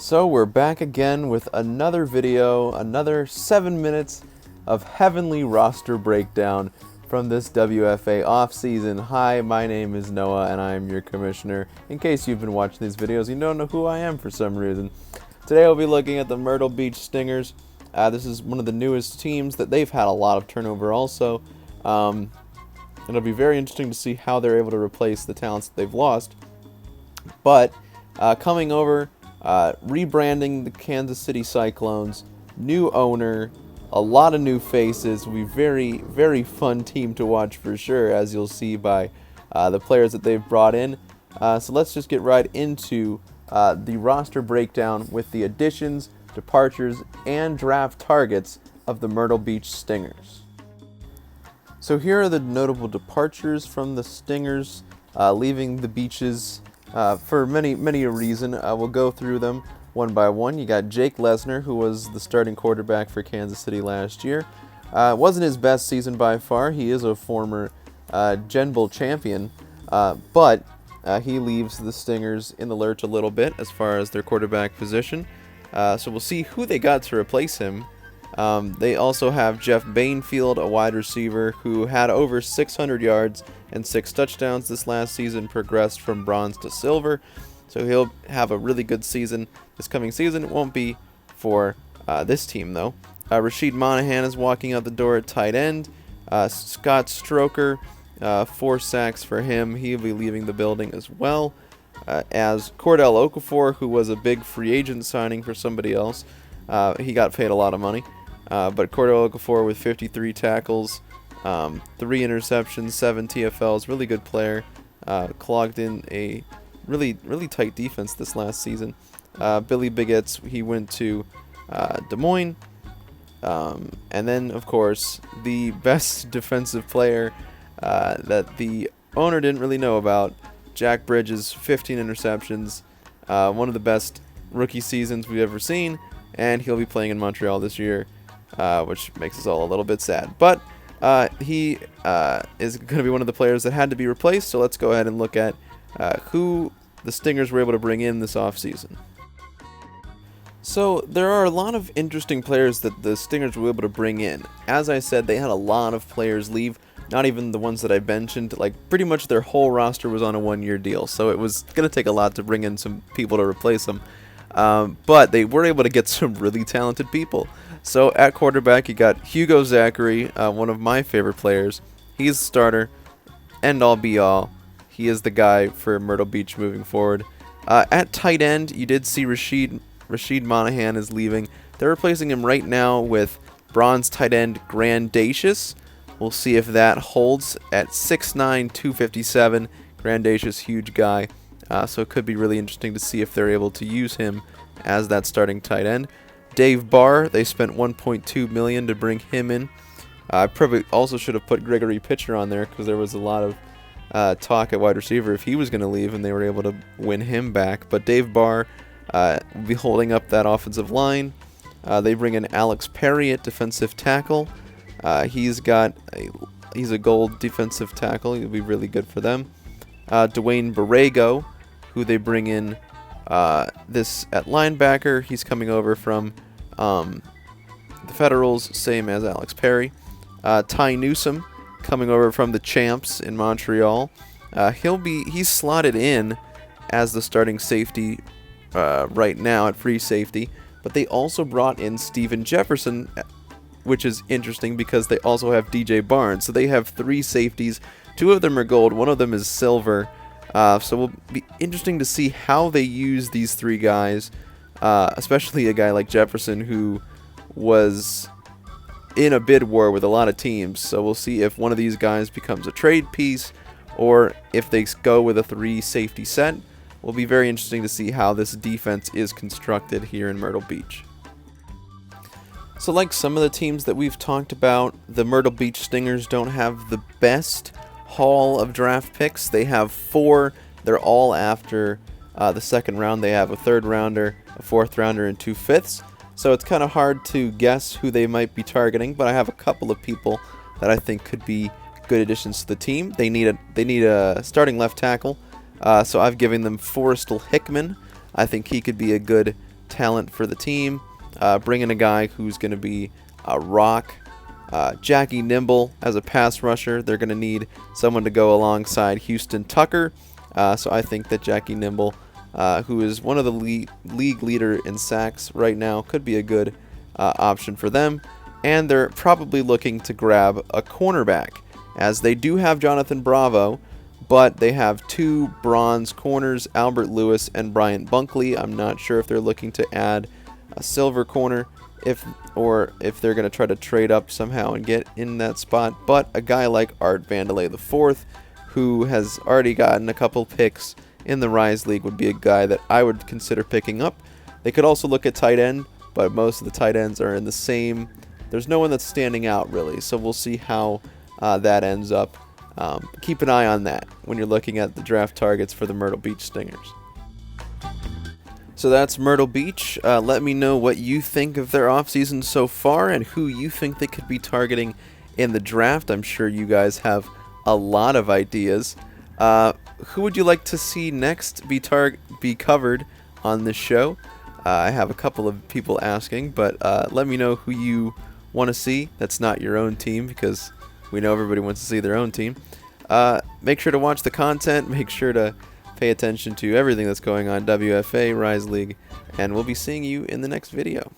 So we're back again with another video, another 7 minutes of heavenly roster breakdown from this WFA offseason. Hi, my name is Noah and I'm your commissioner. In case you've been watching these videos, you don't know who I am for some reason. Today we'll be looking at the Myrtle Beach Stingers. This is one of the newest teams that they've had a lot of turnover also. It'll be very interesting to see how they're able to replace the talents that they've lost. But coming over, rebranding the Kansas City Cyclones, new owner, a lot of new faces. Will be very, very fun team to watch for sure, as you'll see by the players that they've brought in. So let's just get right into the roster breakdown with the additions, departures, and draft targets of the Myrtle Beach Stingers. So here are the notable departures from the Stingers, leaving the beaches for many a reason. We'll go through them one by one. You got Jake Lesnar, who was the starting quarterback for Kansas City last year. Wasn't his best season by far. He is a former Gen Bowl champion, but he leaves the Stingers in the lurch a little bit as far as their quarterback position. So we'll see who they got to replace him. They also have Jeff Bainfield, a wide receiver who had over 600 yards and 6 touchdowns this last season, progressed from bronze to silver. So he'll have a really good season this coming season. It won't be for this team, though. Rashid Monahan is walking out the door at tight end. Scott Stroker, 4 sacks for him. He'll be leaving the building as well. As Cordell Okafor, who was a big free agent signing for somebody else. He got paid a lot of money. But Cordell Okafor with 53 tackles, 3 interceptions, 7 TFLs, really good player. Clogged in a really tight defense this last season. Billy Biggets, he went to Des Moines. And then, of course, the best defensive player that the owner didn't really know about, Jack Bridges, 15 interceptions, one of the best rookie seasons we've ever seen, and he'll be playing in Montreal this year, which makes us all a little bit sad. But he is going to be one of the players that had to be replaced, so let's go ahead and look at who the Stingers were able to bring in this offseason. So there are a lot of interesting players that the Stingers were able to bring in. As I said, they had a lot of players leave, not even the ones that I mentioned. Like, pretty much their whole roster was on a 1-year deal, so it was going to take a lot to bring in some people to replace them. But they were able to get some really talented people. So at quarterback, you got Hugo Zachary, one of my favorite players. He's the starter, end all be all. He is the guy for Myrtle Beach moving forward. At tight end, you did see Rashid Monahan is leaving. They're replacing him right now with bronze tight end Grandacious. We'll see if that holds at 6'9", 257. Grandacious, huge guy. So it could be really interesting to see if they're able to use him as that starting tight end. Dave Barr, they spent $1.2 million to bring him in. I probably also should have put Gregory Pitcher on there because there was a lot of talk at wide receiver if he was going to leave, and they were able to win him back. But Dave Barr will be holding up that offensive line. They bring in Alex Perry at defensive tackle. He's a gold defensive tackle. He'll be really good for them. Dwayne Borrego, who they bring in this at linebacker. He's coming over from the Federals, same as Alex Perry. Ty Newsome coming over from the Champs in Montreal. He's slotted in as the starting safety right now at free safety, but they also brought in Steven Jefferson, which is interesting because they also have DJ Barnes. So they have 3 safeties. 2 of them are gold, 1 of them is silver. So it will be interesting to see how they use these 3 guys, especially a guy like Jefferson who was in a bid war with a lot of teams. So we'll see if one of these guys becomes a trade piece or if they go with a 3 safety set. Will be very interesting to see how this defense is constructed here in Myrtle Beach. So like some of the teams that we've talked about, the Myrtle Beach Stingers don't have the best haul of draft picks. They have 4. They're all after the second round. They have a 3rd rounder, a 4th rounder, and 2 fifths. So it's kind of hard to guess who they might be targeting, but I have a couple of people that I think could be good additions to the team. They need a starting left tackle. So I've given them Forrestal Hickman. I think he could be a good talent for the team. Bring in a guy who's going to be a rock. Jackie Nimble as a pass rusher. They're going to need someone to go alongside Houston Tucker. So I think that Jackie Nimble, who is one of the league leader in sacks right now, could be a good option for them. And they're probably looking to grab a cornerback, as they do have Jonathan Bravo, but they have two bronze corners, Albert Lewis and Bryant Bunkley. I'm not sure if they're looking to add a silver corner, or if they're going to try to trade up somehow and get in that spot. But a guy like Art Vandelay IV, who has already gotten a couple picks in the Rise League, would be a guy that I would consider picking up. They could also look at tight end, but most of the tight ends are in the same. There's no one that's standing out really, so we'll see how that ends up. Keep an eye on that when you're looking at the draft targets for the Myrtle Beach Stingers. So that's Myrtle Beach. Let me know what you think of their offseason so far and who you think they could be targeting in the draft. I'm sure you guys have a lot of ideas. Who would you like to see next be covered on this show? I have a couple of people asking, but let me know who you want to see. That's not your own team, because we know everybody wants to see their own team. Make sure to watch the content. Make sure to pay attention to everything that's going on WFA, Rise League, and we'll be seeing you in the next video.